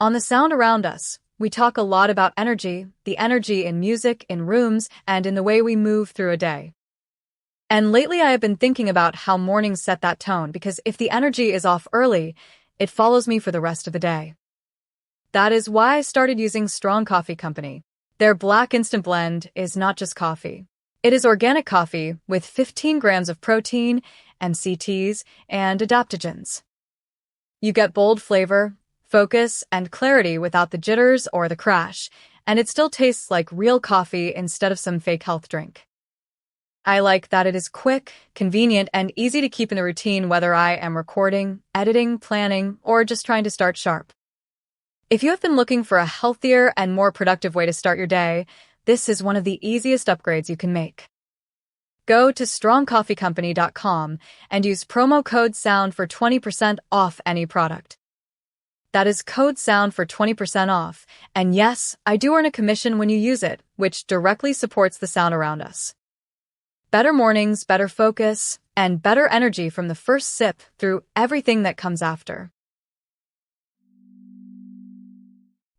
On the sound around us, we talk a lot about energy, the energy in music, in rooms, and in the way we move through a day. And lately I have been thinking about how mornings set that tone because if the energy is off early, it follows me for the rest of the day. That is why I started using Strong Coffee Company. Their black instant blend is not just coffee. It is organic coffee with 15 grams of protein, MCTs, and adaptogens. You get bold flavor, focus, and clarity without the jitters or the crash, and it still tastes like real coffee instead of some fake health drink. I like that it is quick, convenient, and easy to keep in the routine whether I am recording, editing, planning, or just trying to start sharp. If you have been looking for a healthier and more productive way to start your day, this is one of the easiest upgrades you can make. Go to strongcoffeecompany.com and use promo code SOUND for 20% off any product. That is code SOUND for 20% off, and yes, I do earn a commission when you use it, which directly supports the sound around us. Better mornings, better focus, and better energy from the first sip through everything that comes after.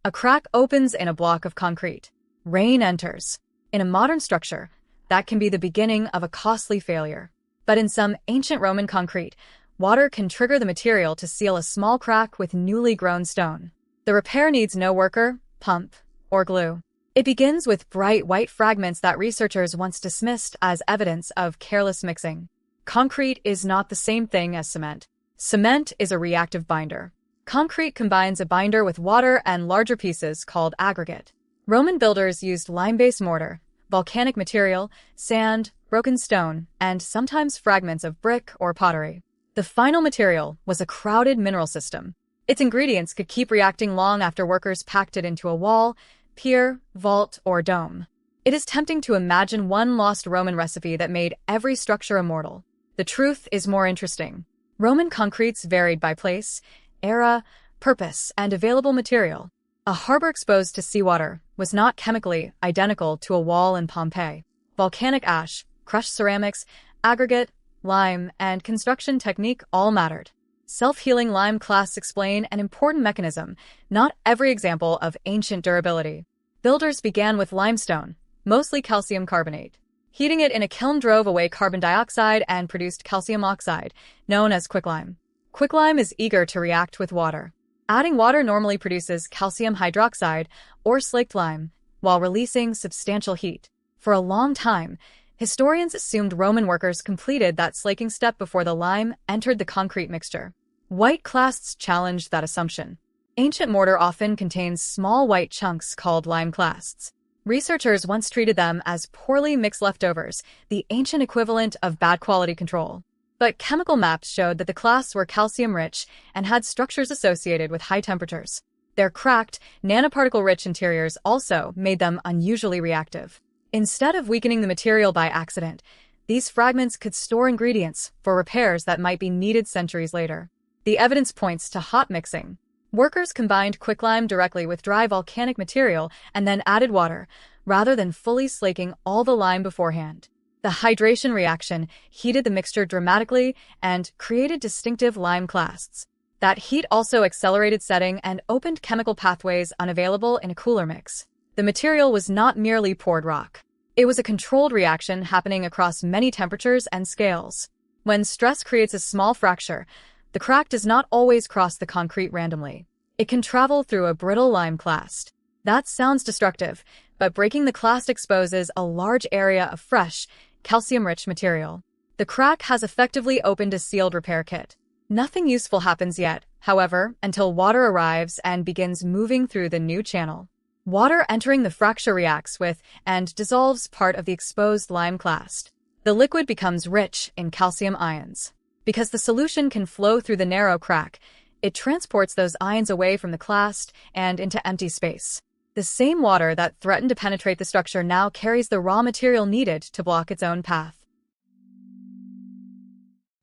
A crack opens in a block of concrete. Rain enters. In a modern structure, that can be the beginning of a costly failure. But in some ancient Roman concrete, water can trigger the material to seal a small crack with newly grown stone. The repair needs no worker, pump, or glue. It begins with bright white fragments that researchers once dismissed as evidence of careless mixing. Concrete is not the same thing as cement. Cement is a reactive binder. Concrete combines a binder with water and larger pieces called aggregate. Roman builders used lime-based mortar, volcanic material, sand, broken stone, and sometimes fragments of brick or pottery. The final material was a crowded mineral system. Its ingredients could keep reacting long after workers packed it into a wall, pier, vault, or dome. It is tempting to imagine one lost Roman recipe that made every structure immortal. The truth is more interesting. Roman concretes varied by place, era, purpose, and available material. A harbor exposed to seawater was not chemically identical to a wall in Pompeii. Volcanic ash, crushed ceramics, aggregate, lime, and construction technique all mattered. Self-healing lime clasts explain an important mechanism, not every example of ancient durability. Builders began with limestone, mostly calcium carbonate. Heating it in a kiln drove away carbon dioxide and produced calcium oxide, known as quicklime. Quicklime is eager to react with water. Adding water normally produces calcium hydroxide or slaked lime, while releasing substantial heat. For a long time, historians assumed Roman workers completed that slaking step before the lime entered the concrete mixture. White clasts challenged that assumption. Ancient mortar often contains small white chunks called lime clasts. Researchers once treated them as poorly mixed leftovers, the ancient equivalent of bad quality control. But chemical maps showed that the clasts were calcium-rich and had structures associated with high temperatures. Their cracked, nanoparticle-rich interiors also made them unusually reactive. Instead of weakening the material by accident, these fragments could store ingredients for repairs that might be needed centuries later. The evidence points to hot mixing. Workers combined quicklime directly with dry volcanic material and then added water, rather than fully slaking all the lime beforehand. The hydration reaction heated the mixture dramatically and created distinctive lime clasts. That heat also accelerated setting and opened chemical pathways unavailable in a cooler mix. The material was not merely poured rock. It was a controlled reaction happening across many temperatures and scales. When stress creates a small fracture, the crack does not always cross the concrete randomly. It can travel through a brittle lime clast. That sounds destructive, but breaking the clast exposes a large area of fresh, calcium-rich material. The crack has effectively opened a sealed repair kit. Nothing useful happens yet, however, until water arrives and begins moving through the new channel. Water entering the fracture reacts with and dissolves part of the exposed lime clast. The liquid becomes rich in calcium ions. Because the solution can flow through the narrow crack, it transports those ions away from the clast and into empty space. The same water that threatened to penetrate the structure now carries the raw material needed to block its own path.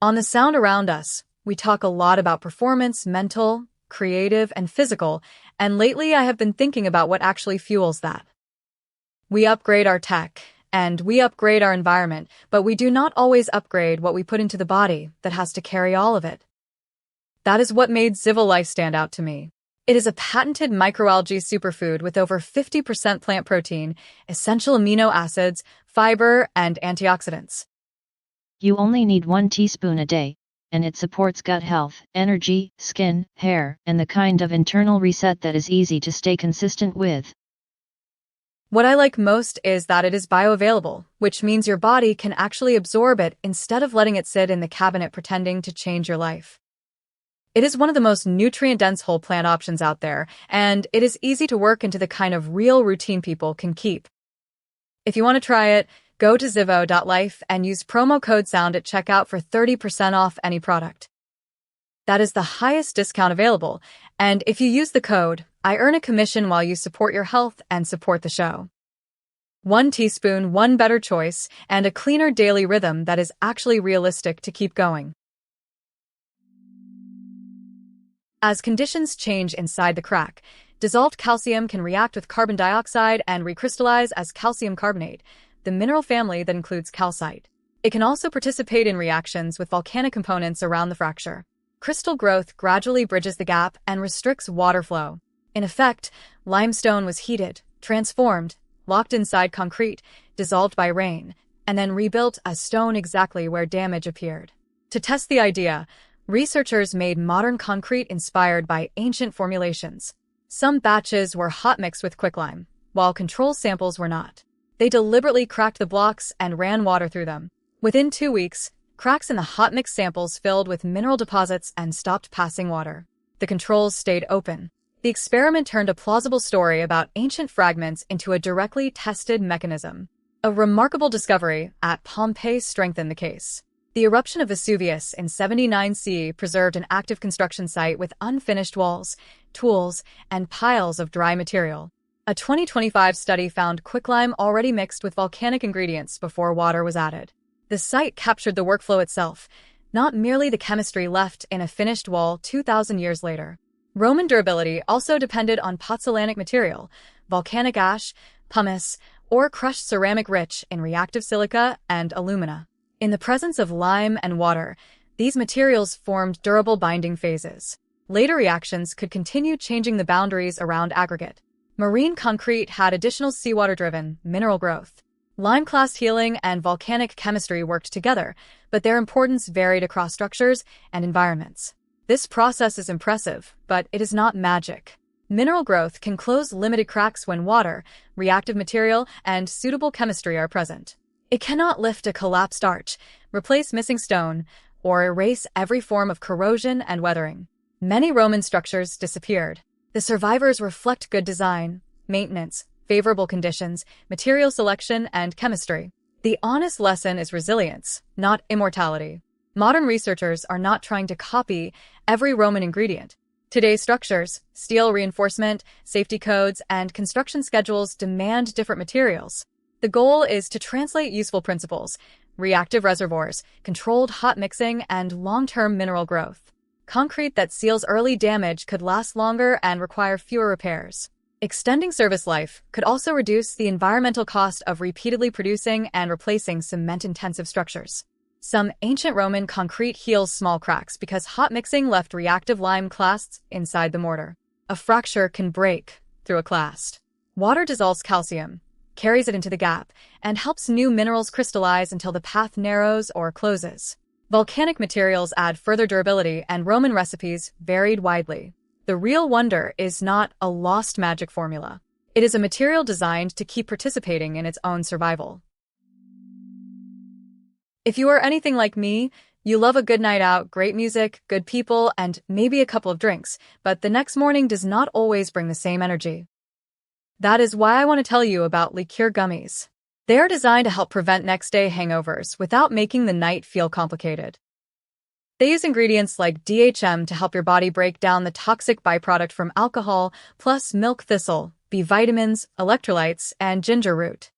On the sound around us, we talk a lot about performance, mental, creative, and physical, and lately I have been thinking about what actually fuels that. We upgrade our tech, and we upgrade our environment, but we do not always upgrade what we put into the body that has to carry all of it. That is what made civil life stand out to me. It is a patented microalgae superfood with over 50% plant protein, essential amino acids, fiber, and antioxidants. You only need 1 teaspoon a day, and it supports gut health, energy, skin, hair, and the kind of internal reset that is easy to stay consistent with. What I like most is that it is bioavailable, which means your body can actually absorb it instead of letting it sit in the cabinet pretending to change your life. It is one of the most nutrient-dense whole plant options out there, and it is easy to work into the kind of real routine people can keep. If you want to try it, go to zivo.life and use promo code SOUND at checkout for 30% off any product. That is the highest discount available, and if you use the code, I earn a commission while you support your health and support the show. 1 teaspoon, one better choice, and a cleaner daily rhythm that is actually realistic to keep going. As conditions change inside the crack, dissolved calcium can react with carbon dioxide and recrystallize as calcium carbonate, the mineral family that includes calcite. It can also participate in reactions with volcanic components around the fracture. Crystal growth gradually bridges the gap and restricts water flow. In effect, limestone was heated, transformed, locked inside concrete, dissolved by rain, and then rebuilt as stone exactly where damage appeared. To test the idea, researchers made modern concrete inspired by ancient formulations. Some batches were hot mixed with quicklime, while control samples were not. They deliberately cracked the blocks and ran water through them. Within 2 weeks, cracks in the hot mix samples filled with mineral deposits and stopped passing water. The controls stayed open. The experiment turned a plausible story about ancient fragments into a directly tested mechanism. A remarkable discovery at Pompeii strengthened the case. The eruption of Vesuvius in 79 CE preserved an active construction site with unfinished walls, tools, and piles of dry material. A 2025 study found quicklime already mixed with volcanic ingredients before water was added. The site captured the workflow itself, not merely the chemistry left in a finished wall 2,000 years later. Roman durability also depended on pozzolanic material, volcanic ash, pumice, or crushed ceramic rich in reactive silica and alumina. In the presence of lime and water, these materials formed durable binding phases. Later reactions could continue changing the boundaries around aggregate. Marine concrete had additional seawater-driven mineral growth. Lime-clast healing and volcanic chemistry worked together, but their importance varied across structures and environments. This process is impressive, but it is not magic. Mineral growth can close limited cracks when water, reactive material, and suitable chemistry are present. It cannot lift a collapsed arch, replace missing stone, or erase every form of corrosion and weathering. Many Roman structures disappeared. The survivors reflect good design, maintenance, favorable conditions, material selection, and chemistry. The honest lesson is resilience, not immortality. Modern researchers are not trying to copy every Roman ingredient. Today's structures, steel reinforcement, safety codes, and construction schedules demand different materials. The goal is to translate useful principles, reactive reservoirs, controlled hot mixing, and long-term mineral growth. Concrete that seals early damage could last longer and require fewer repairs. Extending service life could also reduce the environmental cost of repeatedly producing and replacing cement-intensive structures. Some ancient Roman concrete heals small cracks because hot mixing left reactive lime clasts inside the mortar. A fracture can break through a clast. Water dissolves calcium, carries it into the gap, and helps new minerals crystallize until the path narrows or closes. Volcanic materials add further durability, and Roman recipes varied widely. The real wonder is not a lost magic formula. It is a material designed to keep participating in its own survival. If you are anything like me, you love a good night out, great music, good people, and maybe a couple of drinks, but the next morning does not always bring the same energy. That is why I want to tell you about Liqueur gummies. They are designed to help prevent next-day hangovers without making the night feel complicated. They use ingredients like DHM to help your body break down the toxic byproduct from alcohol, plus milk thistle, B vitamins, electrolytes, and ginger root.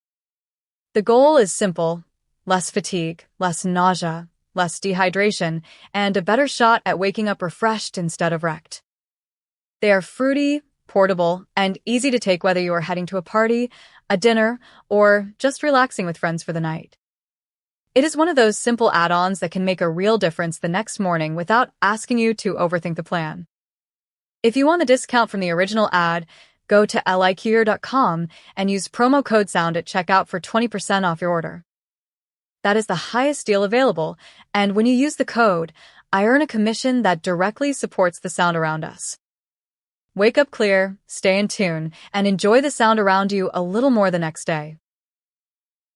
The goal is simple: less fatigue, less nausea, less dehydration, and a better shot at waking up refreshed instead of wrecked. They are fruity, portable, and easy to take whether you are heading to a party, a dinner, or just relaxing with friends for the night. It is one of those simple add-ons that can make a real difference the next morning without asking you to overthink the plan. If you want the discount from the original ad, go to liqr.com and use promo code SOUND at checkout for 20% off your order. That is the highest deal available, and when you use the code, I earn a commission that directly supports the sound around us. Wake up clear, stay in tune, and enjoy the sound around you a little more the next day.